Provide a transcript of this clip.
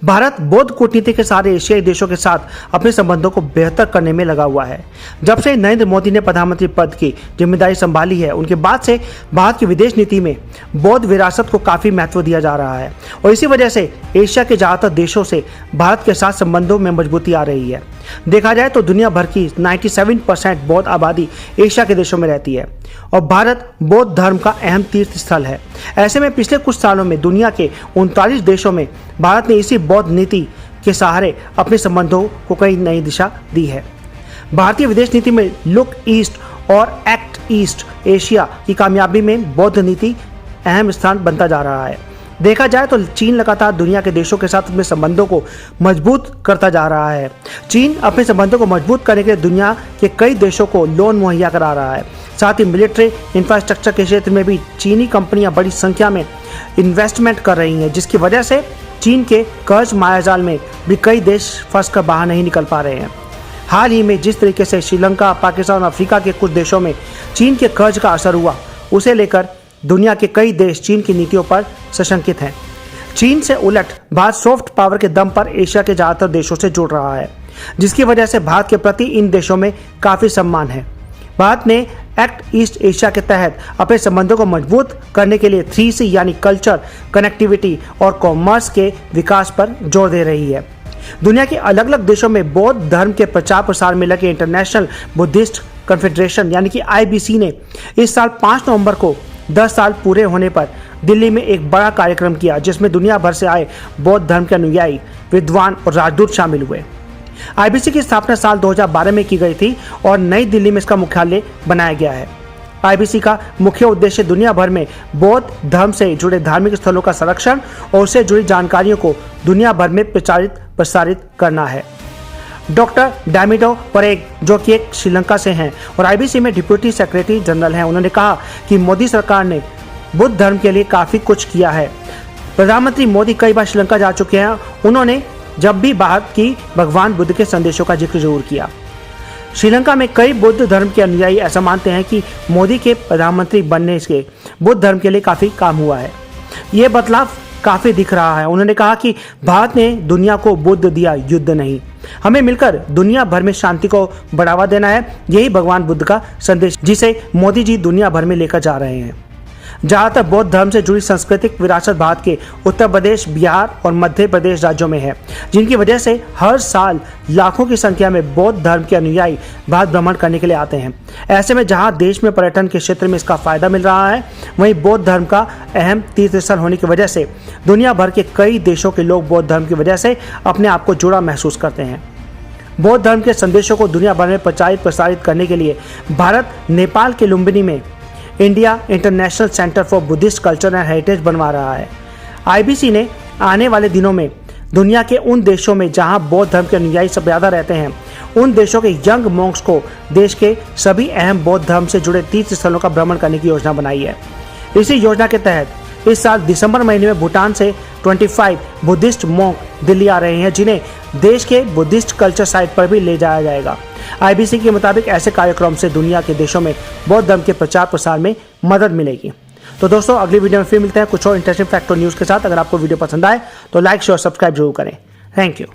भारत बौद्ध कूटनीति के सारे एशियाई देशों के साथ अपने संबंधों को बेहतर करने में लगा हुआ है। जब से नरेंद्र मोदी ने प्रधानमंत्री पद की जिम्मेदारी संभाली है, उनके बाद से भारत की विदेश नीति में बौद्ध विरासत को काफी महत्व दिया जा रहा है और इसी वजह से एशिया के ज्यादातर देशों से भारत के साथ संबंधों में मजबूती आ रही है। देखा जाए तो दुनिया भर की 97% बौद्ध आबादी एशिया के देशों में रहती है और भारत बौद्ध धर्म का अहम तीर्थ स्थल है। ऐसे में पिछले कुछ सालों में दुनिया के 39 देशों में भारत ने इसी बौद्ध नीति के सहारे अपने संबंधों को कई नई दिशा दी है। भारतीय विदेश नीति में लुक ईस्ट और एक्ट ईस्ट एशिया की कामयाबी में बौद्ध नीति अहम स्थान बनता जा रहा है। देखा जाए तो चीन लगातार दुनिया के देशों के साथ अपने संबंधों को मजबूत करता जा रहा है। चीन अपने संबंधों को मजबूत करने के लिए दुनिया के कई देशों को लोन मुहैया करा रहा है। साथ ही मिलिट्री इंफ्रास्ट्रक्चर के क्षेत्र में भी चीनी कंपनियां बड़ी संख्या में इन्वेस्टमेंट कर रही हैं, जिसकी वजह से चीन के कर्ज मायाजाल में भी कई देश फंसकर बाहर नहीं निकल पा रहे हैं। हाल ही में जिस तरीके से श्रीलंका, पाकिस्तान और अफ्रीका के कुछ देशों में चीन के कर्ज का असर हुआ, उसे लेकर दुनिया के कई देश चीन की नीतियों पर सशंकित हैं। चीन से उलट भारत सॉफ्ट पावर के दम पर एशिया के ज्यादातर देशों से जुड़ रहा है, जिसकी वजह से भारत के प्रति इन देशों में काफी सम्मान है। भारत ने एक्ट ईस्ट एशिया के तहत अपने संबंधों को मजबूत करने के लिए 3C यानी कल्चर, कनेक्टिविटी और कॉमर्स के विकास पर जोर दे रही है। दुनिया के अलग अलग देशों में बौद्ध धर्म के प्रचार प्रसार में लगे इंटरनेशनल बुद्धिस्ट कन्फेडरेशन यानी कि IBC ने इस साल 5 नवंबर को 10 साल पूरे होने पर दिल्ली में एक बड़ा कार्यक्रम किया, जिसमें दुनिया भर से आए बौद्ध धर्म के अनुयायी, विद्वान और राजदूत शामिल हुए। IBC की स्थापना साल 2012 में की गई थी और नई दिल्ली में इसका मुख्यालय बनाया गया है। IBC का मुख्य उद्देश्य दुनिया भर में बौद्ध धर्म से जुड़े धार्मिक स्थलों का संरक्षण और उससे जुड़ी जानकारियों को दुनिया भर में प्रसारित करना है। डॉक्टर डैमिडो परेग, जो कि एक श्रीलंका से हैं और IBC में डिप्टी सेक्रेटरी जनरल हैं, उन्होंने कहा कि मोदी सरकार ने बुद्ध धर्म के लिए काफ़ी कुछ किया है। प्रधानमंत्री मोदी कई बार श्रीलंका जा चुके हैं। उन्होंने जब भी बात की, भगवान बुद्ध के संदेशों का जिक्र जरूर किया। श्रीलंका में कई बुद्ध धर्म के अनुयायी ऐसा मानते हैं कि मोदी के प्रधानमंत्री बनने से बुद्ध धर्म के लिए काफ़ी काम हुआ है। ये बदलाव काफ़ी दिख रहा है। उन्होंने कहा कि भारत ने दुनिया को बुद्ध दिया, युद्ध नहीं। हमें मिलकर दुनिया भर में शांति को बढ़ावा देना है। यही भगवान बुद्ध का संदेश जिसे मोदी जी दुनिया भर में लेकर जा रहे हैं। ज़्यादातर बौद्ध धर्म से जुड़ी सांस्कृतिक विरासत भारत के उत्तर प्रदेश, बिहार और मध्य प्रदेश राज्यों में है, जिनकी वजह से हर साल लाखों की संख्या में बौद्ध धर्म के अनुयायी भारत भ्रमण करने के लिए आते हैं। ऐसे में जहां देश में पर्यटन के क्षेत्र में इसका फायदा मिल रहा है, वहीं बौद्ध धर्म का अहम तीर्थस्थल होने की वजह से दुनिया भर के कई देशों के लोग बौद्ध धर्म की वजह से अपने आप को जुड़ा महसूस करते हैं। बौद्ध धर्म के संदेशों को दुनिया भर में प्रसारित करने के लिए भारत नेपाल के लुम्बिनी में India international centre for Buddhist culture and heritage बनवा रहा है। IBC ने आने वाले दिनों में दुनिया के उन देशों में जहां बौद्ध धर्म के अनुयायी सब ज़्यादा रहते हैं, उन देशों के यंग मॉन्क्स को देश के सभी अहम बौद्ध धर्म से जुड़े तीर्थ स्थलों का भ्रमण करने की योजना बनाई है। इसी योजना के तहत इस साल दिसंबर महीने में भूटान से 25 बुद्धिस्ट मॉन्क दिल्ली आ रहे हैं, जिन्हें देश के बुद्धिस्ट कल्चर साइट पर भी ले जाया जाएगा। IBC के मुताबिक ऐसे कार्यक्रम से दुनिया के देशों में बौद्ध धर्म के प्रचार प्रसार में मदद मिलेगी। तो दोस्तों, अगली वीडियो में फिर मिलते हैं कुछ और इंटरेस्टिंग फैक्ट और न्यूज़ के साथ। अगर आपको वीडियो पसंद आए तो लाइक, शेयर, सब्सक्राइब जरूर करें। Thank you.